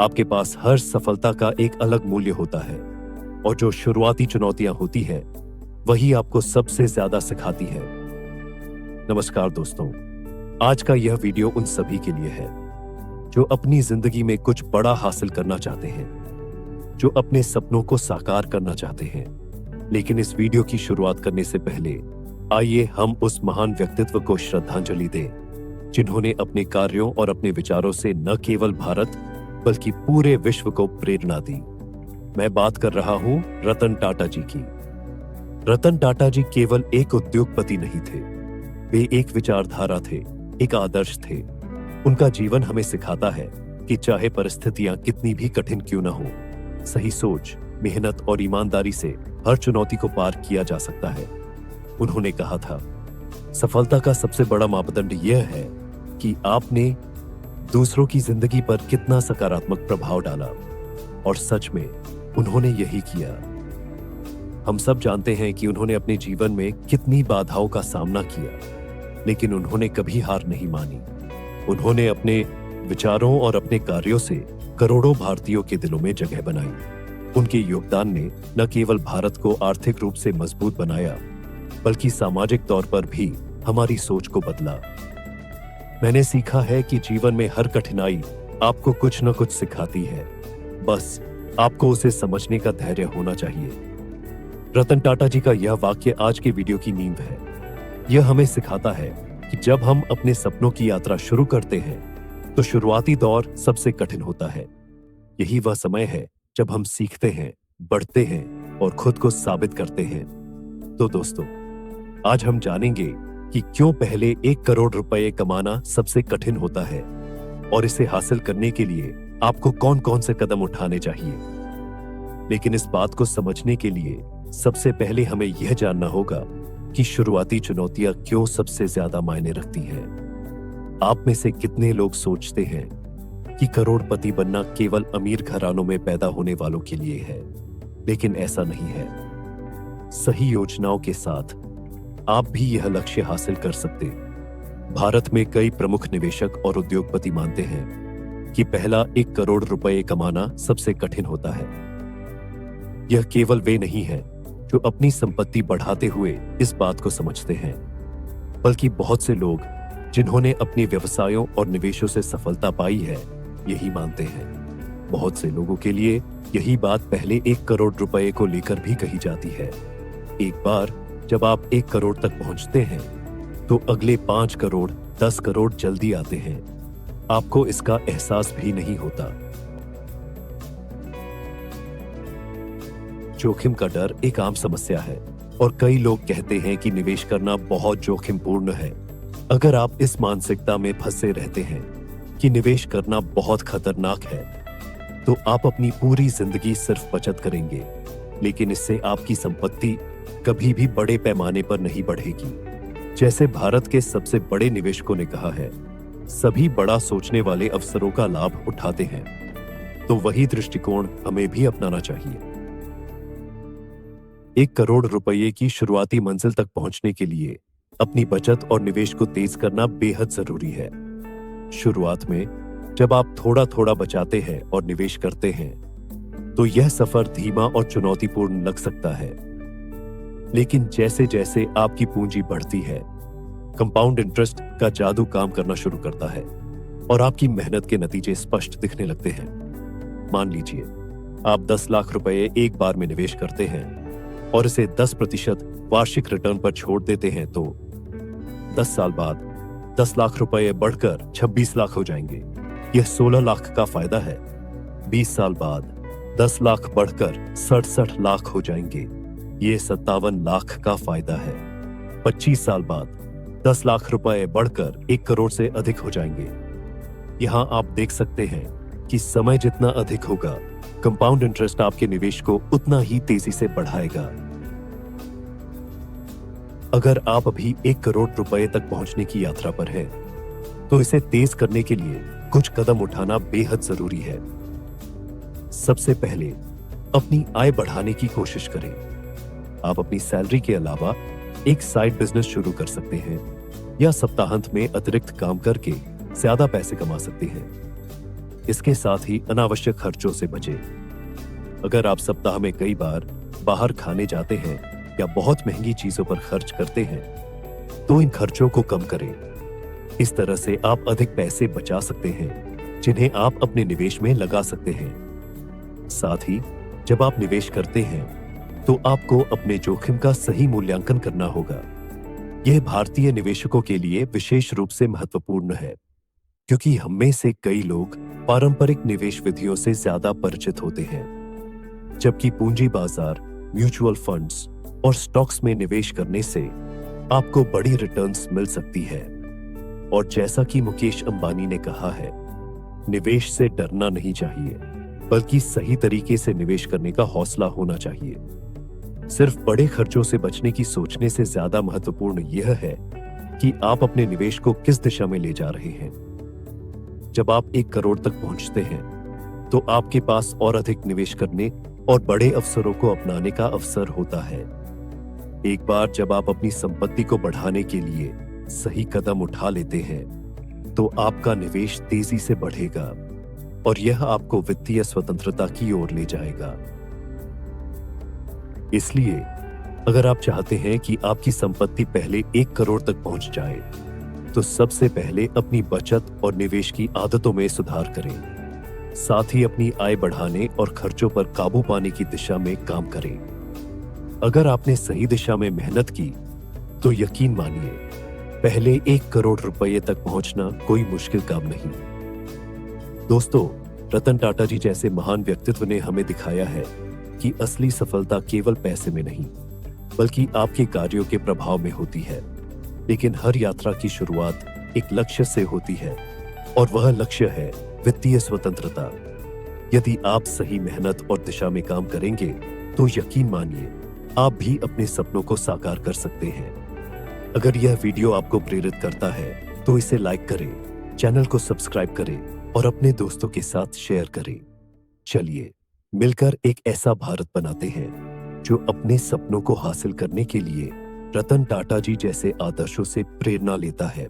आपके पास हर सफलता का एक अलग मूल्य होता है और जो शुरुआती चुनौतियां होती है वही आपको सबसे ज्यादा सिखाती है। नमस्कार दोस्तों, आज का यह वीडियो उन सभी के लिए है जो अपनी जिंदगी में कुछ बड़ा हासिल करना चाहते हैं, जो अपने सपनों को साकार करना चाहते हैं। लेकिन इस वीडियो की शुरुआत करने से पहले आइए हम उस महान व्यक्तित्व को श्रद्धांजलि दें जिन्होंने अपने कार्यों और अपने विचारों से न केवल भारत बल्कि पूरे विश्व को प्रेरणा दी। मैं बात कर रहा हूं रतन टाटा जी की। रतन टाटा जी केवल एक उद्योगपति नहीं थे, वे एक विचारधारा थे, एक आदर्श थे। उनका जीवन हमें सिखाता है कि चाहे परिस्थितियां कितनी भी कठिन क्यों न हो, सही सोच, मेहनत और ईमानदारी से हर चुनौती को पार किया जा सकता है। उन्होंने कहा था, सफलता का सबसे बड़ा मापदंड यह है कि आपने दूसरों की जिंदगी पर कितना सकारात्मक प्रभाव डाला। और सच में उन्होंने यही किया। हम सब जानते हैं कि उन्होंने अपने जीवन में कितनी बाधाओं का सामना किया, लेकिन उन्होंने कभी हार नहीं मानी। उन्होंने अपने विचारों और अपने कार्यों से करोड़ों भारतीयों के दिलों में जगह बनाई। उनके योगदान ने न केवल भारत को आर्थिक रूप से मजबूत बनाया बल्कि सामाजिक तौर पर भी हमारी सोच को बदला। मैंने सीखा है कि जीवन में हर कठिनाई आपको कुछ न कुछ सिखाती है, बस आपको उसे समझने का धैर्य होना चाहिए। रतन टाटा जी का यह वाक्य आज के वीडियो की नींव है। यह हमें सिखाता है कि जब हम अपने सपनों की यात्रा शुरू करते हैं तो शुरुआती दौर सबसे कठिन होता है। यही वह समय है जब हम सीखते हैं, बढ़ते हैं और खुद को साबित करते हैं। तो दोस्तों, आज हम जानेंगे कि क्यों पहले 1 करोड़ रुपए कमाना सबसे कठिन होता है और इसे हासिल करने के लिए आपको कौन कौन से कदम उठाने चाहिए। लेकिन इस बात को समझने के लिए सबसे पहले हमें यह जानना होगा कि शुरुआती चुनौतियां क्यों सबसे ज्यादा मायने रखती हैं। आप में से कितने लोग सोचते हैं कि करोड़पति बनना केवल अमीर घरानों में पैदा होने वालों के लिए है, लेकिन ऐसा नहीं है। सही योजनाओं के साथ आप भी यह लक्ष्य हासिल कर सकते। भारत में कई प्रमुख निवेशक और उद्योगपति मानते हैं कि पहला 1 करोड़ रुपए कमाना सबसे कठिन होता है। यह केवल वे नहीं हैं जो अपनी संपत्ति बढ़ाते हुए इस बात को समझते हैं, बल्कि बहुत से लोग जिन्होंने अपने व्यवसायों और निवेशों से सफलता पाई है यही मानते हैं। बहुत से लोगों के लिए यही बात पहले 1 करोड़ रुपए को लेकर भी कही जाती है। एक बार जब आप 1 करोड़ तक पहुंचते हैं तो अगले 5 करोड़, 10 करोड़ जल्दी आते हैं। आपको इसका एहसास भी नहीं होता। जोखिम का डर एक आम समस्या है और कई लोग कहते हैं कि निवेश करना बहुत जोखिमपूर्ण है। अगर आप इस मानसिकता में फंसे रहते हैं कि निवेश करना बहुत खतरनाक है, तो आप अपनी पूरी जिंदगी सिर्फ बचत करेंगे, लेकिन इससे आपकी संपत्ति कभी भी बड़े पैमाने पर नहीं बढ़ेगी। जैसे भारत के सबसे बड़े निवेशकों ने कहा है, सभी बड़ा सोचने वाले अवसरों का लाभ उठाते हैं, तो वही दृष्टिकोण हमें भी अपनाना चाहिए। 1 करोड़ रुपए की शुरुआती मंजिल तक पहुंचने के लिए अपनी बचत और निवेश को तेज करना बेहद जरूरी है। शुरुआत में जब आप थोड़ा थोड़ा बचाते हैं और निवेश करते हैं तो यह सफर धीमा और चुनौतीपूर्ण लग सकता है, लेकिन जैसे जैसे आपकी पूंजी बढ़ती है, कंपाउंड इंटरेस्ट का जादू काम करना शुरू करता है और आपकी मेहनत के नतीजे स्पष्ट दिखने लगते हैं। मान लीजिए आप 10 लाख रुपए एक बार में निवेश करते हैं और इसे 10% वार्षिक रिटर्न पर छोड़ देते हैं, तो 10 साल बाद 10 लाख रुपए बढ़कर 26 लाख हो जाएंगे। यह 16 लाख का फायदा है। 20 साल बाद 10 लाख बढ़कर 67 लाख हो जाएंगे। ये 57 लाख का फायदा है। 25 साल बाद 10 लाख रुपए बढ़कर 1 करोड़ से अधिक हो जाएंगे। यहां आप देख सकते हैं कि समय जितना अधिक होगा, कंपाउंड इंटरेस्ट आपके निवेश को उतना ही तेजी से बढ़ाएगा। अगर आप अभी 1 करोड़ रुपए तक पहुंचने की यात्रा पर हैं, तो इसे तेज करने के लिए कुछ कदम उठाना बेहद जरूरी है। सबसे पहले अपनी आय बढ़ाने की कोशिश करें। आप अपनी सैलरी के अलावा एक साइड बिजनेस शुरू कर सकते हैं या सप्ताहांत में अतिरिक्त काम करके ज्यादा पैसे कमा सकते हैं। इसके साथ ही अनावश्यक खर्चों से बचें। अगर आप सप्ताह में कई बार बाहर खाने जाते हैं या बहुत महंगी चीजों पर खर्च करते हैं, तो इन खर्चों को कम करें। इस तरह से आप अधिक पैसे बचा सकते हैं, जिन्हें आप अपने निवेश में लगा सकते हैं। साथ ही जब आप निवेश करते हैं, तो आपको अपने जोखिम का सही मूल्यांकन करना होगा। यह भारतीय निवेशकों के लिए विशेष रूप से महत्वपूर्ण है, क्योंकि हम में से कई लोग पारंपरिक निवेश विधियों से ज्यादा परिचित होते हैं, जबकि पूंजी बाजार, म्यूचुअल फंड्स और स्टॉक्स में निवेश करने से आपको बड़ी रिटर्न्स मिल सकती है। और जैसा कि मुकेश अंबानी ने कहा है, निवेश से डरना नहीं चाहिए, बल्कि सही तरीके से निवेश करने का हौसला होना चाहिए। सिर्फ बड़े खर्चों से बचने की सोचने से ज्यादा महत्वपूर्ण यह है कि आप अपने निवेश को किस दिशा में ले जा रहे हैं। जब आप 1 करोड़ तक पहुंचते हैं, तो आपके पास और अधिक निवेश करने और बड़े अवसरों को अपनाने का अवसर होता है। एक बार जब आप अपनी संपत्ति को बढ़ाने के लिए सही कदम उठा लेते हैं, तो आपका निवेश तेजी से बढ़ेगा और यह आपको वित्तीय स्वतंत्रता की ओर ले जाएगा। इसलिए अगर आप चाहते हैं कि आपकी संपत्ति पहले 1 करोड़ तक पहुंच जाए, तो सबसे पहले अपनी बचत और निवेश की आदतों में सुधार करें। साथ ही अपनी आय बढ़ाने और खर्चों पर काबू पाने की दिशा में काम करें। अगर आपने सही दिशा में मेहनत की, तो यकीन मानिए, पहले 1 करोड़ रुपए तक पहुंचना कोई मुश्किल काम नहीं। दोस्तों, रतन टाटा जी जैसे महान व्यक्तित्व ने हमें दिखाया है कि असली सफलता केवल पैसे में नहीं, बल्कि आपके कार्यों के प्रभाव में होती है। लेकिन हर यात्रा की शुरुआत एक लक्ष्य से होती है, और वह लक्ष्य है वित्तीय स्वतंत्रता। यदि आप सही मेहनत और दिशा में काम करेंगे, तो यकीन मानिए, आप भी अपने सपनों को साकार कर सकते हैं। अगर यह वीडियो आपको प्रेरित करता है, तो इसे लाइक करें, चैनल को सब्सक्राइब करें और अपने दोस्तों के साथ शेयर करें। चलिए मिलकर एक ऐसा भारत बनाते हैं जो अपने सपनों को हासिल करने के लिए रतन टाटा जी जैसे आदर्शों से प्रेरणा लेता है।